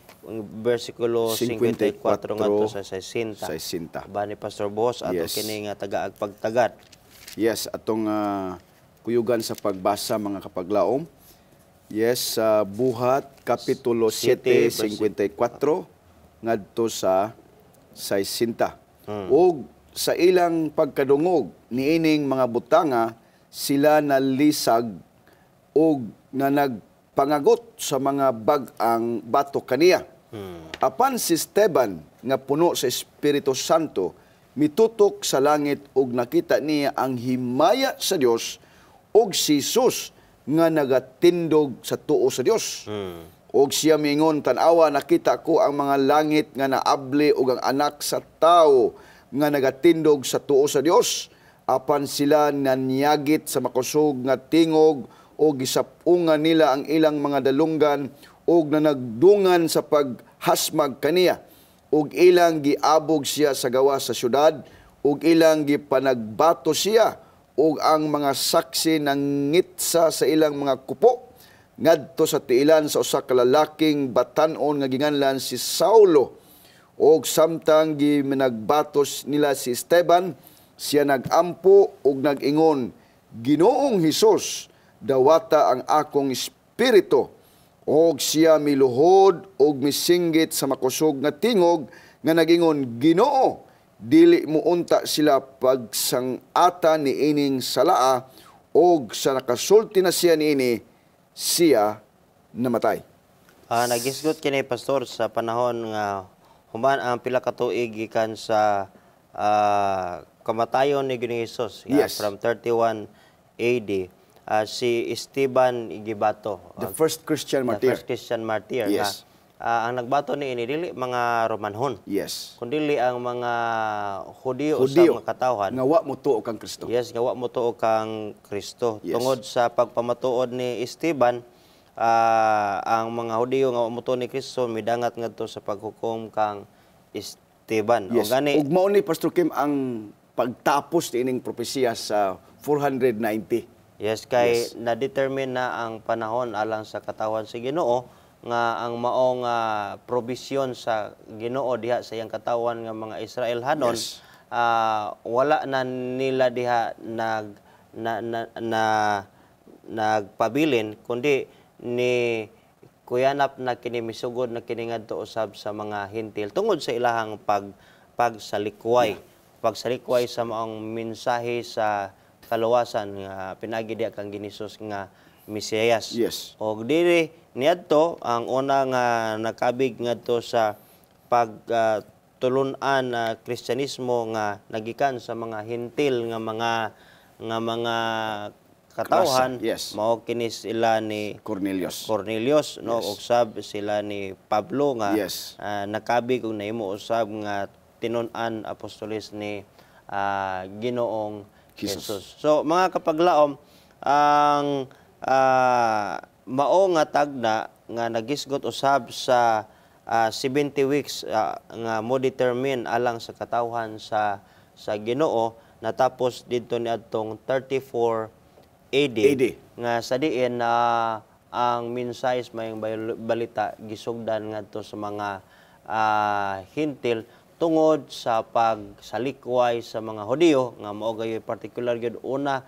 A: versikulo 54 ngadto sa 60. Ba ni Pastor Boss ato kini nga tagaagpagtagad.
B: Yes, atong kuyugan sa pagbasa mga kapaglaom. Yes, sa Buhat kapitulo 7 54 ngadto sa 60. Ug sa ilang pagkadungog niining mga butanga sila nalisag og na nagpangagot sa mga bag-ang batok kaniya. Apan si Esteban nga puno sa Espiritu Santo mitutok sa langit ug nakita niya ang himaya sa Dios ug si Jesus nga nagatindog sa tuo sa Dios. Ug siya mingon, tan-awa nakita ko ang mga langit nga naabli ug ang anak sa tao nga nagatindog sa tuo sa Dios. Apan sila nanyagit sa makusog nga tingog o gisapungan nila ang ilang mga dalunggan o nanagdungan sa paghasmag kaniya. Ug ilang giabog siya sa gawa sa syudad, ug ilang gipanagbato siya, ug ang mga saksi nangitsa sa ilang mga kupo, ngadto sa tiilan sa usa ka lalaking batan-on nga ginganlan si Saulo. Og samtang ginagbatos nila si Esteban, siya nagampo ug nag-ingon, Ginoong Hesus, dawata ang akong espiritu. Og siya miluhod og misinggit sa makusog nga tingog nga nagingon, Ginoo, dili mo unta sila pagsangata ni ining salaa og sa nakasulti na siya niini, siya namatay.
A: Nagisgot kini pastor sa panahon nga human ang pila ka tuig gikan sa kamatayon ni Ginoong Hesus from 31 AD. Si Esteban Igibato.
B: The first Christian martyr.
A: The first Christian martyr. Yes. Ang nagbato ni ini dili mga Romanhon.
B: Yes.
A: Kundi ang mga Hudyo sa mga katawhan.
B: Nga wa mo tuo kang Kristo.
A: Yes, nga wa mo tuo kang Kristo.
B: Yes.
A: Tungod sa pagpamatuod ni Esteban, ang mga Hudyo nga wa mo tuo ni Kristo midangat ngadto sa paghukom kang Esteban.
B: Yes.
A: O gani
B: ug mao ni Pastor Kim ang pagtapos ni ining propesiya sa 490.
A: Yes, kay na-determine na ang panahon alang sa katawan sa Ginoo nga ang maong probisyon sa Ginoo diha sa iyang katawan nga mga Israelhanon wala na nila diha nagpabilin kundi ni kuyanap na kini misugod na kini ngadto usab sa mga hintil tungod sa ilahang pagsalikway sa maong mensahe sa kaluwasan nga pinagi diha kang Ginisus nga Mesiyas.
B: Yes.
A: Og diri niadto ang una nga nakabig ngadto sa pagtulunan na Kristyanismo nga nagikan sa mga hintil nga mga katawhan.
B: Yes.
A: Mao kini sila ni Cornelius no ug sab sila ni Pablo nga nakabig og nahimo usab nga tinun-an apostoles ni Ginoong Jesus. So mga kapaglaom, ang mao nga tagna nga nagisgot usab sa 70 weeks nga mo determine alang sa katawhan sa Ginoo, natapos didto niadtong 34 AD, nga sa diin na ang mensahe mayong balita gisugdan ngadto sa mga hintil tungod sa pagsalikway sa mga Hudiyo, nga mao gayoy particular gyud una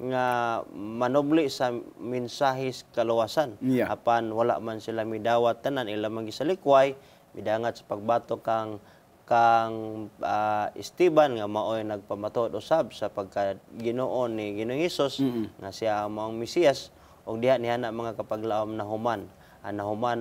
A: nga manubli sa mensahis kaluwasan.
B: Yeah.
A: Apan wala man sila midawat tanan, ila man gisalikway, midangat sa pagbato kang Esteban nga maoy nagpamatud usab sa pagka-Ginoo ni Ginoong Hesus, nga siya ang maong Mesiyas, og diha niya na mga kapaglaom nahuman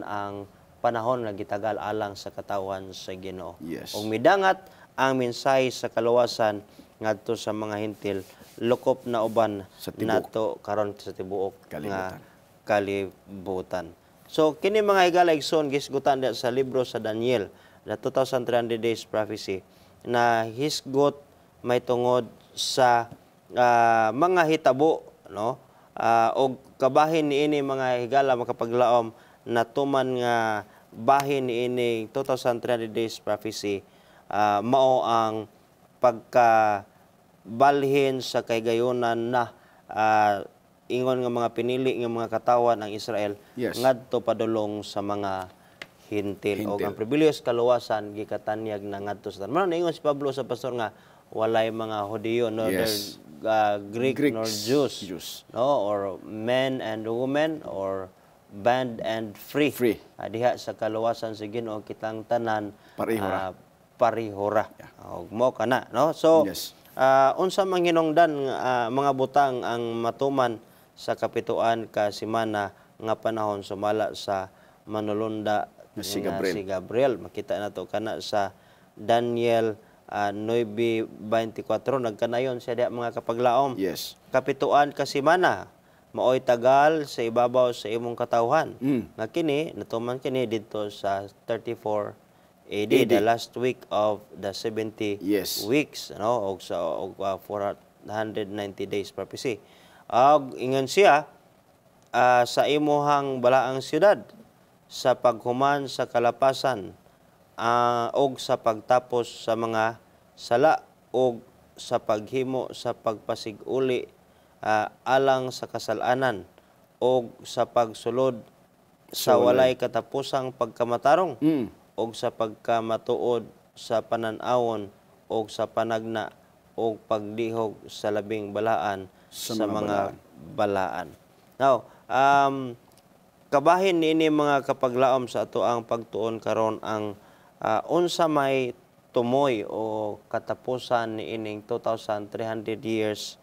A: ang panahon nga gitagal alang sa katawan sa Ginoo.
B: Yes.
A: Og midangat ang mensahe sa kaluwasan ngadto sa mga hintil, lukop na uban
B: Sa tibuok.
A: nato karon sa tibuok
B: Kalibutan.
A: nga kalibutan. So kini mga higala igsoon gisgutan diha sa libro sa Daniel, the 2300 days prophecy, na hisgot may tungod sa mga hitabo, no? Og kabahin niini mga higala makapaglaom na tuman nga bahin niini 2300 days prophecy, mao ang pagkabalhin sa kaygayonan na ingon nga mga pinili nga mga katawan ang Israel,
B: Yes.
A: ngadto padulong sa mga hintil. O ang pribilyos kaluwasan gikatanyag na ngadto sa tanan. Ingon si Pablo sa pastor nga walay mga Hudiyo, no,
B: Yes.
A: Greek nor Jews, no, or men and women, or band and free. Diha sa kaluwasan sa Ginoo kitang tanan parihora. Og mo kana, no? So
B: Yes.
A: unsa man hinungdan mga butang ang matuman sa kapituan ka semana nga panahon sumala sa manulunda
B: Na si
A: nga
B: Gabriel.
A: si Gabriel. Makita nato kana sa Daniel 9:24, nagkanayon siya diha mga kapaglaom.
B: Yes.
A: Kapituan ka semana maoy tagal sa ibabaw sa imong katawhan. Nga kini natuman kini didto sa 34 AD, the last week of the 70
B: Yes.
A: weeks, no, og sa 490 days prophecy. Og ingon siya sa imuhang balaang siyudad, sa paghuman sa kalapasan, og sa pagtapos sa mga sala, og sa paghimo sa pagpasiguli alang sa kasalanan, og sa pagsulod sa walay katapusang pagkamatarong, og sa pagkamatuod sa pananawon, og sa panagna, og pagdihog sa labing balaan sa mga balaan. Now, kabahin niini mga kapaglaom sa ato ang pagtuon karon ang unsa may tumoy o katapusan niining 2,300 years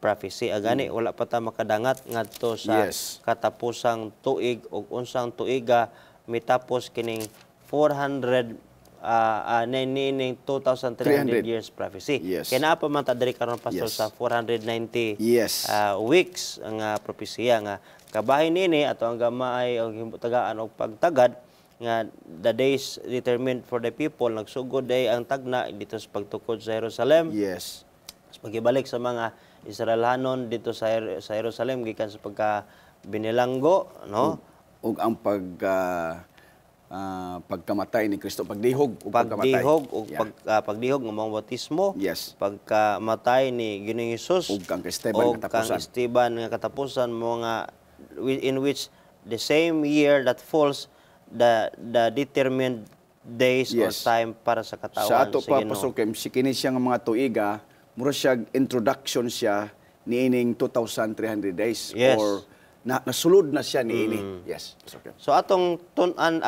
A: prophecy. Agani wala pa ta makadangat ngadto sa katapusang tuig, og unsang tuiga mitapos kining 400 niining 2,300 years prophecy. Kaya naa pa man ta diri karon pastor sa 490 weeks nga propesya nga kabahin nini ato ang gamay og himutagaan og pagtagad nga the days determined for the people, nagsugod day ang tagna dito sa pagtukod sa Jerusalem.
B: Yes.
A: Pagibalik sa mga Israelanon dito sa Jerusalem gikan sa pagka binilanggo, no?
B: Ug ang pagkamatay ni Kristo, pagdihog
A: pagdihog ng mga bautismo,
B: Yes.
A: pagkamatay ni Ginoong Hesus,
B: ug kang Esteban katapusan.
A: Esteban nga katapusan, mga in which the same year that falls the determined days or time para sa katawan
B: sa ato pa
A: Ginoo.
B: pasukim si kini siya nga mga tuiga, mura siya introduction siya niining 2,300 days or nasulod na siya niini. Yes.
A: So atong tun-an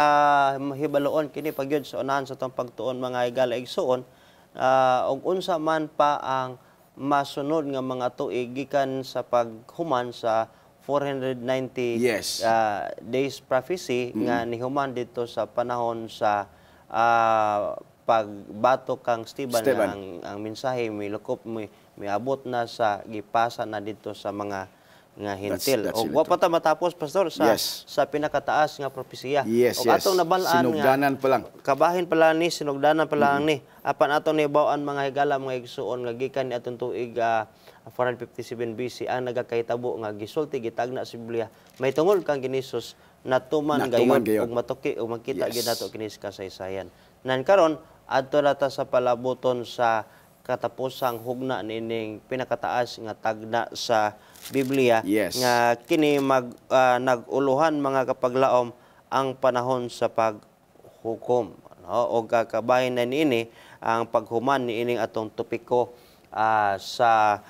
A: mahibaloon kini pagyud sa unahan sa tong pagtuon mga higala igsoon, ug unsa man pa ang masunod nga mga tuig gikan sa paghuman sa 490 days prophecy nga nihuman dito sa panahon sa pagbato kang Esteban. Ang mensahe milukop miabot na sa gipasa na dito sa mga nga hintil.
B: That's
A: O
B: it,
A: wa pa ta matapos pastor sa
B: Yes.
A: sa pinakataas nga propesiya.
B: Yes,
A: O
B: yes.
A: atong nabalaan nga
B: Sinugdanan pa lang.
A: kabahin pala ni sinugdanan pala ni apan aton ni bawaan mga higala mga igsuon nga gikan ni atong tuig 457 BC ang nagakahitabo nga gisulti gitagna sa Biblia may tungod kang Ginisus natuman
B: Natuman
A: gayud
B: gayud.
A: ug matuki ug makita
B: Yes.
A: gid nato kini sa kasaysayan. Nan karon adto na ta sa palaboton sa katapusang hugna nining pinakataas nga tagna sa Biblia
B: Yes.
A: nga kini nag-uluhan mga kapaglaom ang panahon sa paghukom, no? O kakabahin na niini ang paghuman niining atong topiko sa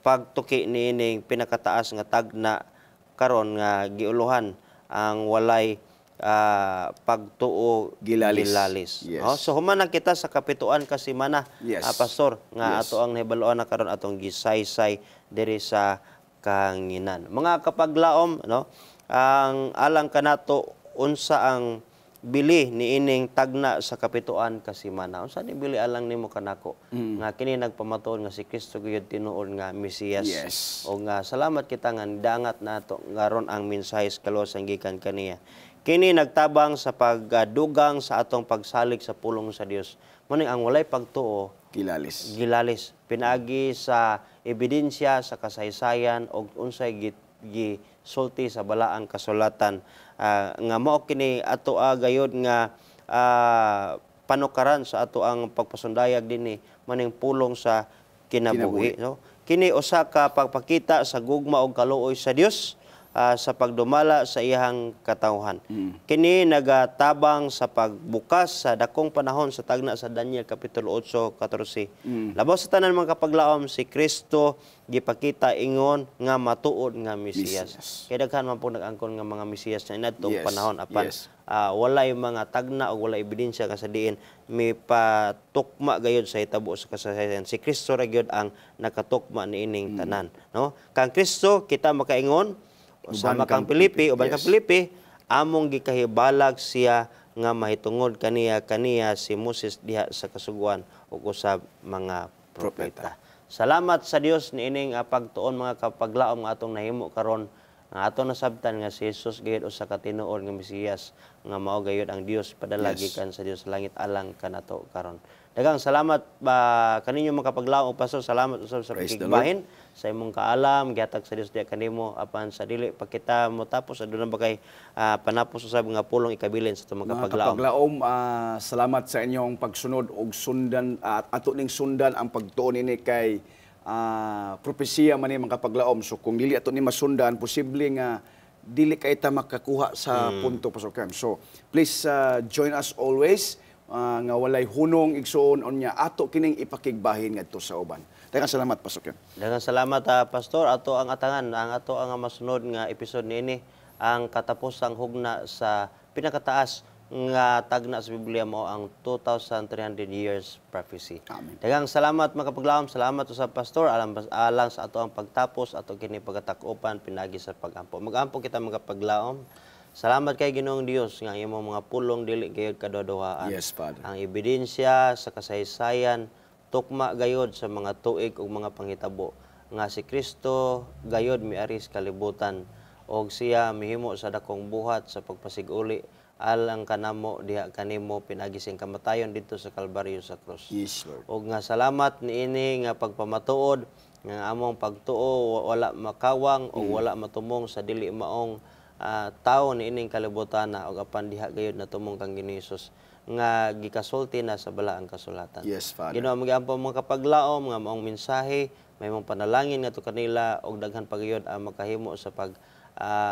A: pagtuki niining pinakataas nga tagna karon nga giuluhan ang walay pagtuo
B: Gilalis. Yes.
A: no? So human na kita sa kapituan kasi mana
B: Yes.
A: pastor nga
B: Yes.
A: ato ang nahibaloan na karon atong gisaysay diri sa kahanginan. Mga kapaglaom no, ang alang kanato unsa ang bili niining tagna sa kapituan kasi mana. Unsa ni bili alang nimo kanako nga kini nagpamatuod nga si Kristo gyud tinuod nga Mesiyas.
B: Yes.
A: O nga salamat kita nga nidangat nato ngaron ang mensahe sa kalosang gikan kaniya. Kini nagtabang sa pagdugang sa atong pagsalig sa pulong sa Dios. Muning ang walay pagtuo
B: Gilalis.
A: gilalis pinagi sa ebidensya sa kasaysayan og unsay gisulti sa balaang kasulatan nga mao kini ato gayod nga panukaran sa ato ang pagpasundayag dinhi maning pulong sa kinabuhi no. Kini usa ka pagpakita sa gugma og kaluoy sa Dios sa pagdumala sa iyang katawhan. Kini nagatabang sa pagbukas sa dakong panahon sa tagna sa Daniel kapitulo 8:14. Labaw sa tanan mga kapaglaom si Kristo gipakita ingon nga matuod nga Mesiyas. Kay daghan man po nag-angkon nga mga Mesiyas na inadtong
B: Yes.
A: panahon apan
B: Yes.
A: walay mga tagna o walay ebidensya kasadiin may patukma gayud sa hitabo sa kasaysayan. Si Kristo ra gyud ang nakatukma niining tanan, no? Kang Kristo kita makaingon sama kang Pilipi, uban kang Pilipi, among gikahibalag siya nga mahitungod kaniya si Moses diha sa kasuguan ug usab mga propeta. Salamat sa Dios niining pagtuon mga kapaglaom nga atong nahimo karon nga atong nasabtan nga si Jesus gayud usa ka tinuod nga Mesiyas nga mao gayud ang Dios padala gikan sa Dios sa langit alang kanato karon. Daghang salamat kaninyo mga kapaglaom pastor, salamat usab sa
B: Praise the
A: pagigbahin sa imong kaalam gihatag sa Dios diha kanimo apan sa dili pa kita mo tapos aduna ba kay panapos usab nga pulong ikabilin sa itong mga
B: Mga
A: kapaglaom.
B: kapaglaom, salamat sa inyong pagsunod og sundan at ato ning sundan ang pagtuon ini kay propesiya man ni mga kapaglaom. So kung dili ato ni masundan, posible nga dili kay ta makakuha sa punto Pastor Cam. So please join us always nga walay hunong igsuon unya ato kining ipakigbahin ngadto sa uban. Daghang salamat Pastor Cam.
A: Daghang salamat pastor ato ang atangan ang ato ang masunod nga episode niini ang katapusang hugna sa pinakataas nga tagna sa Biblia mo ang 2,300 years prophecy.
B: Amen.
A: Daghang salamat mga kapaglaom, salamat sa pastor alang sa ato ang pagtapos ato kini pagatakupan pinagi sa pagampo. Magampo kita mga kapaglaom. Salamat kay Ginoong Dios nga imong mga pulong dili gayud kaduduhaan.
B: Yes, Father.
A: Ang ebidensya sa kasaysayan tukma gayod sa mga tuig ug mga panghitabo nga si Kristo gayod miari sa kalibutan og siya mihimo sa dakong buhat sa pagpasiguli alang kanamo diha kanimo pinagising kamatayon dito sa Kalbaryo sa krus.
B: Yes, Lord.
A: Og nga salamat niini nga pagpamatuod nga among pagtuo wala makawang o wala matumong sa dili maong tao niining kalibutan na og apan diha gayud natumong kang Ginoos nga gikasulti na sa balaang kasulatan.
B: Yes, Father.
A: Ginoo magiampo mga kapaglaom nga maong mensahe, may mong panalangin ngadto kanila og daghan pagayod ang makahimo sa pag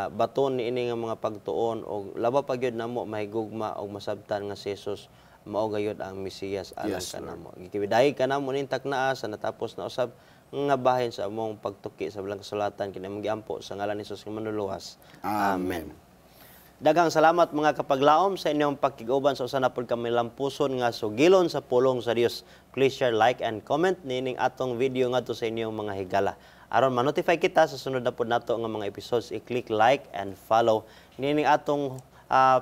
A: baton niini nga mga pagtuon og laba pa gyud namo mahigugma og masabtan nga si Jesus mao gayud ang Mesiyas alang
B: Yes,
A: kanamo. Gikibidahi kanamo ning taknaa sa natapos na usab nga bahin sa among pagtuki sa balang kasulatan kini among giampo sa ngalan ni Jesus nga manluluwas. Amen. Daghang salamat mga kapaglaom sa inyong pakiguban sa usa na pud kami lampuson nga sugilon sa pulong sa Dios. Please share, like and comment nining atong video ngadto sa inyong mga higala. Aron ma-notify kita sa sunod na pud nato nga mga episodes, i-click like and follow nining atong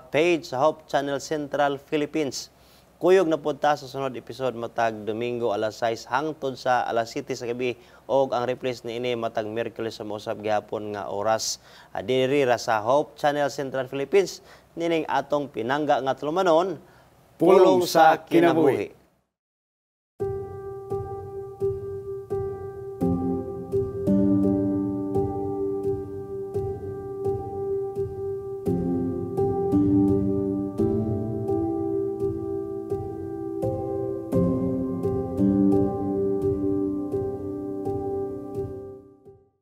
A: page sa Hope Channel Central Philippines. Kuyog na pud ta sa sunod episode matag Domingo alas 6 hangtod sa alas 7 sa gabi og ang reprise niini matag Miyerkules sa mousab gihapon nga oras. Diri ra sa Hope Channel Central Philippines nining atong pinangga nga tulumanon,
B: Pulong sa kinabuhi.